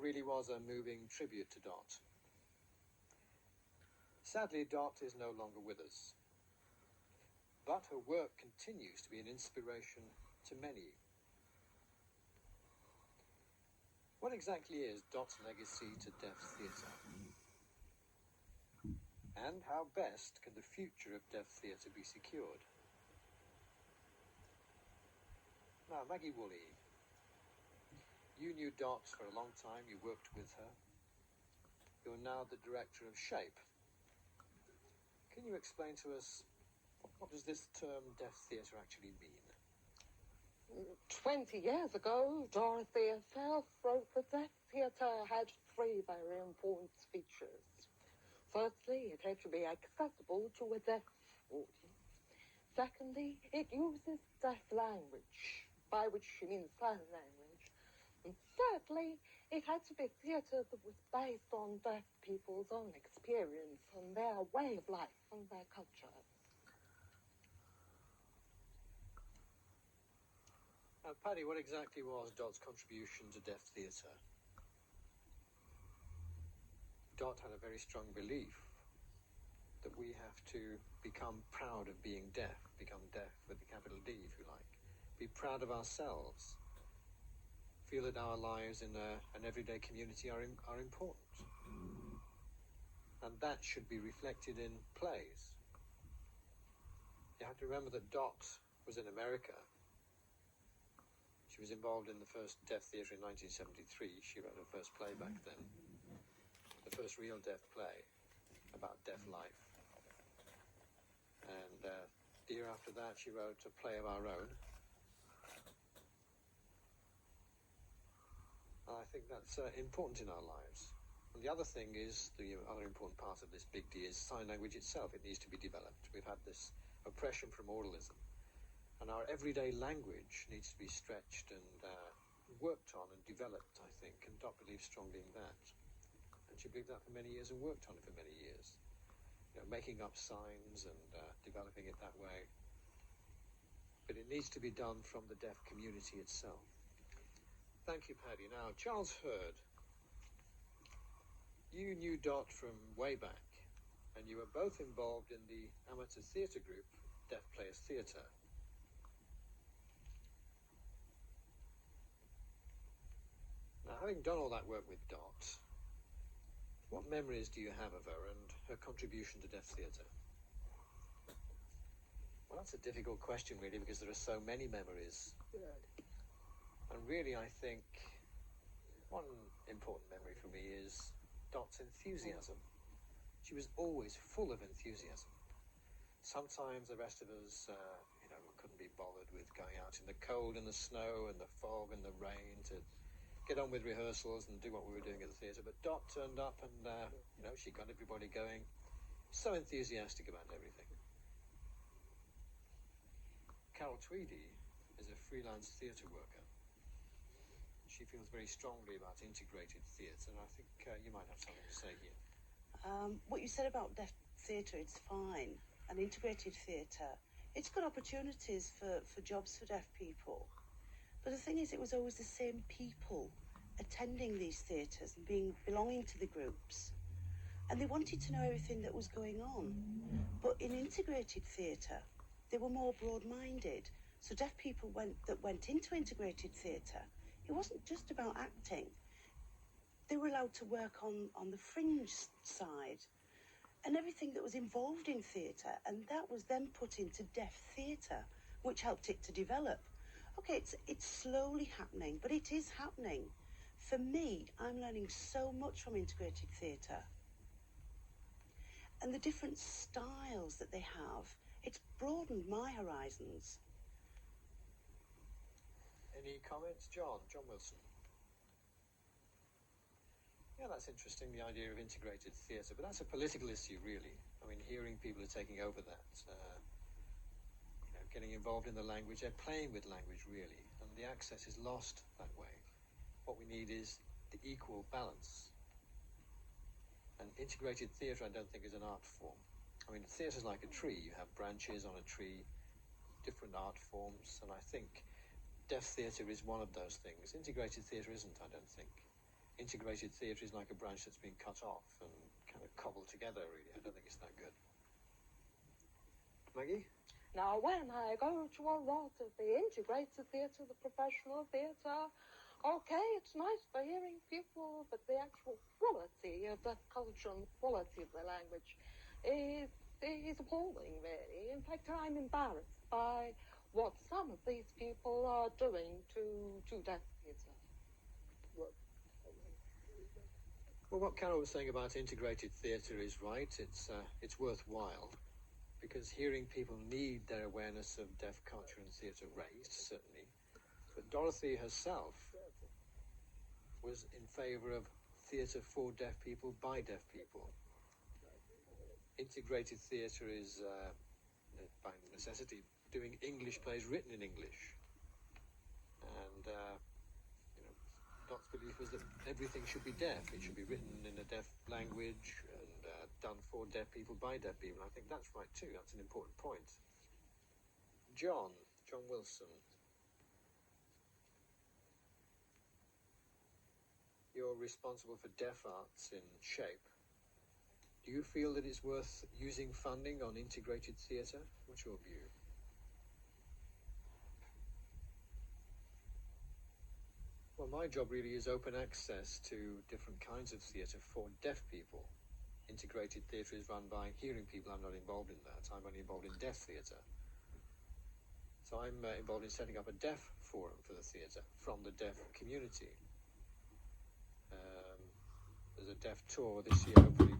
That really was a moving tribute to Dot. Sadly, Dot is no longer with us, but her work continues to be an inspiration to many. What exactly is Dot's legacy to deaf theatre? And how best can the future of deaf theatre be secured? Now, Maggie Woolley, you knew Dot for a long time, you worked with her. You're now the director of SHAPE. Can you explain to us, what does this term deaf theatre actually mean? 20 years ago, Dorothy herself wrote that deaf theatre had 3 very important features. Firstly, it had to be accessible to a deaf audience. Secondly, it uses deaf language, by which she means sign language. And thirdly, it had to be theatre that was based on deaf people's own experience and their way of life and their culture. Now, Paddy, what exactly was Dot's contribution to deaf theatre? Dot had a very strong belief that we have to become proud of being deaf, become deaf with a capital D, if you like. Be proud of ourselves. Feel that our lives in an everyday community are important. And that should be reflected in plays. You have to remember that Dot was in America. She was involved in the first deaf theatre in 1973. She wrote her first play back then. The first real deaf play about deaf life. And the year after that, she wrote a play of our own. And I think that's important in our lives. And the other thing is, the other important part of this big D is sign language itself. It needs to be developed. We've had this oppression from oralism. And our everyday language needs to be stretched and worked on and developed, I think. And Dot believes strongly in that. And she believed that for many years and worked on it for many years. You know, making up signs and developing it that way. But it needs to be done from the deaf community itself. Thank you, Paddy. Now, Charles Hurd, you knew Dot from way back, and you were both involved in the amateur theatre group, Deaf Players Theatre. Now, having done all that work with Dot, what memories do you have of her and her contribution to deaf theatre? Well, that's a difficult question, really, because there are so many memories. Good. And really, I think one important memory for me is Dot's enthusiasm. She was always full of enthusiasm. Sometimes the rest of us, couldn't be bothered with going out in the cold and the snow and the fog and the rain to get on with rehearsals and do what we were doing at the theatre. But Dot turned up and, she got everybody going. So enthusiastic about everything. Carol Tweedy is a freelance theatre worker. She feels very strongly about integrated theatre, and I think you might have something to say here. What you said about deaf theatre, it's fine. And integrated theatre, it's got opportunities for jobs for deaf people. But the thing is, it was always the same people attending these theatres and belonging to the groups. And they wanted to know everything that was going on. But in integrated theatre, they were more broad-minded. So deaf people that went into integrated theatre, it wasn't just about acting. They were allowed to work on the fringe side and everything that was involved in theatre, and that was then put into deaf theatre, which helped it to develop. Okay, it's slowly happening, but it is happening. For me, I'm learning so much from integrated theatre. And the different styles that they have, it's broadened my horizons. Any comments? John Wilson. Yeah, that's interesting, the idea of integrated theatre, but that's a political issue, really. I mean, hearing people are taking over that, getting involved in the language, they're playing with language, really, and the access is lost that way. What we need is the equal balance. And integrated theatre, I don't think, is an art form. I mean, theatre's like a tree. You have branches on a tree, different art forms, and I think deaf theatre is one of those things. Integrated theatre isn't, I don't think. integrated theatre is like a branch that's been cut off and kind of cobbled together, really. I don't think it's that good. Maggie? Now, when I go to a lot of the integrated theatre, the professional theatre, okay, it's nice for hearing people, but the actual quality of the culture and the quality of the language is appalling, really. In fact, I'm embarrassed by what some of these people are doing to deaf theatre. Well, what Carol was saying about integrated theatre is right. It's worthwhile, because hearing people need their awareness of deaf culture and theatre raised, certainly. But Dorothy herself was in favour of theatre for deaf people by deaf people. Integrated theatre is, by necessity, doing English plays written in English. And, Dot's belief was that everything should be deaf. It should be written in a deaf language and done for deaf people by deaf people. I think that's right too. That's an important point. John Wilson. You're responsible for deaf arts in Shape. Do you feel that it's worth using funding on integrated theatre? What's your view? Well, my job really is open access to different kinds of theatre for deaf people. Integrated theatre is run by hearing people. I'm not involved in that. I'm only involved in deaf theatre. So I'm involved in setting up a deaf forum for the theatre from the deaf community. There's a deaf tour this year, hopefully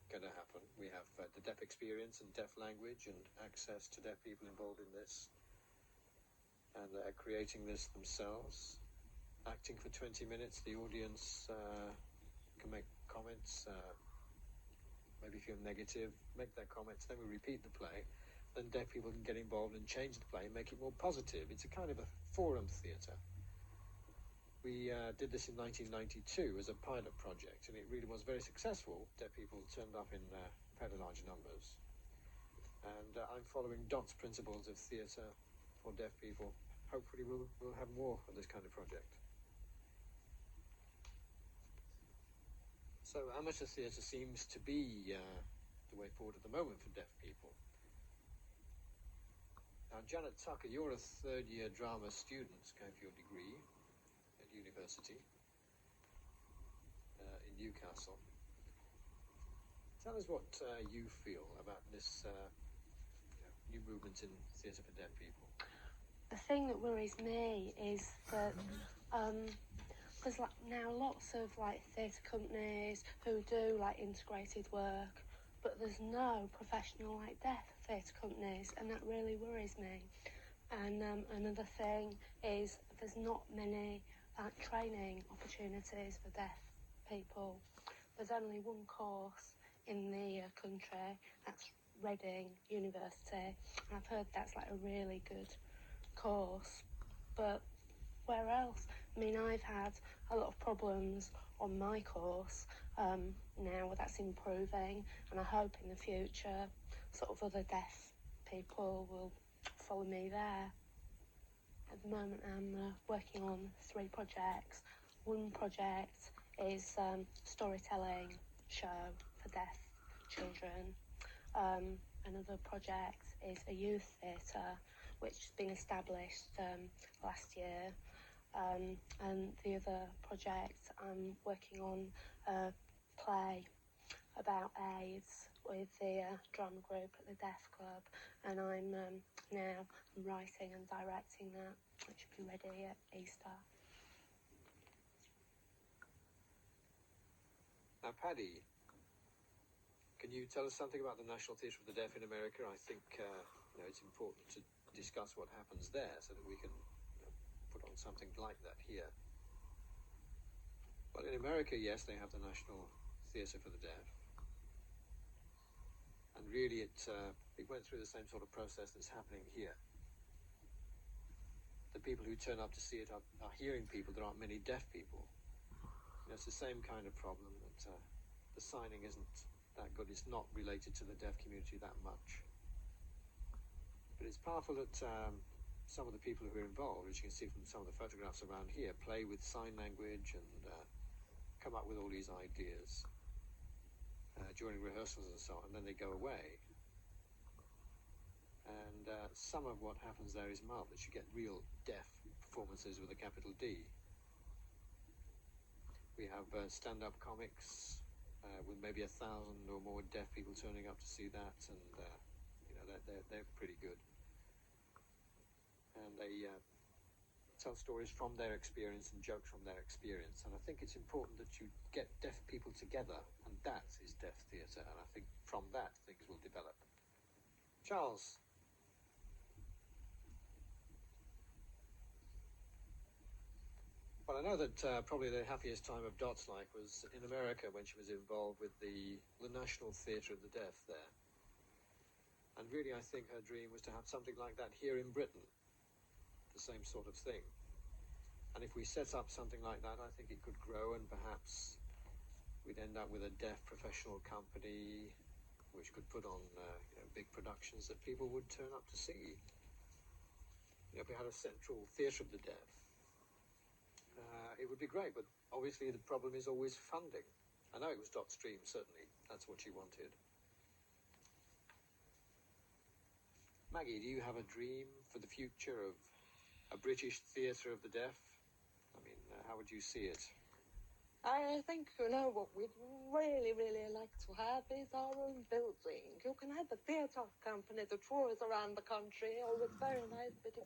going to happen. We have the deaf experience and deaf language and access to deaf people involved in this. And they're creating this themselves. Acting for 20 minutes, the audience can make comments, maybe feel negative, make their comments, then we repeat the play. Then deaf people can get involved and change the play and make it more positive. It's a kind of a forum theatre. We did this in 1992 as a pilot project, and it really was very successful. Deaf people turned up in fairly large numbers. And I'm following Dot's principles of theatre for deaf people. Hopefully we'll have more of this kind of project. So amateur theatre seems to be the way forward at the moment for deaf people. Now, Janet Tucker, you're a third-year drama student, going for your degree at university in Newcastle. Tell us what you feel about this new movement in theatre for deaf people. The thing that worries me is that because now lots of theatre companies who do integrated work, but there's no professional deaf theatre companies, and that really worries me. And another thing is there's not many training opportunities for deaf people. There's only one course in the country, that's Reading University, and I've heard that's a really good course, but where else? I mean, I've had a lot of problems on my course. Now that's improving, and I hope in the future other deaf people will follow me there. At the moment I'm working on 3 projects. One project is storytelling show for deaf children. Another project is a youth theatre which has been established last year. And the other project, I'm working on a play about AIDS with the drama group at the Deaf Club, and I'm now writing and directing that, which should be ready at Easter. Now, Paddy, can you tell us something about the National Theatre of the Deaf in America? I think it's important to discuss what happens there so that we can put on something like that here. Well, in America, yes, they have the National Theatre for the Deaf. And really it went through the same sort of process that's happening here. The people who turn up to see it are hearing people. There aren't many deaf people. It's the same kind of problem that the signing isn't that good. It's not related to the deaf community that much. But it's powerful that some of the people who are involved, as you can see from some of the photographs around here, play with sign language and come up with all these ideas during rehearsals and so on, and then they go away. And some of what happens there is marvelous. You get real deaf performances with a capital D. We have stand-up comics with maybe 1,000 or more deaf people turning up to see that, and they're pretty good. And they tell stories from their experience and jokes from their experience. And I think it's important that you get deaf people together, and that is deaf theatre. And I think from that things will develop. Charles. Well, I know that probably the happiest time of Dot's life was in America when she was involved with the National Theatre of the Deaf there. And really, I think her dream was to have something like that here in Britain, the same sort of thing. And if we set up something like that, I think it could grow, and perhaps we'd end up with a deaf professional company which could put on big productions that people would turn up to see. If we had a central theatre of the deaf, it would be great, but obviously the problem is always funding. I know it was Dot's dream, certainly. That's what she wanted. Maggie, do you have a dream for the future of a British theatre of the deaf? I mean, how would you see it? I think, what we'd really, really like to have is our own building. You can have a theatre company that tours around the country, always very nice bit of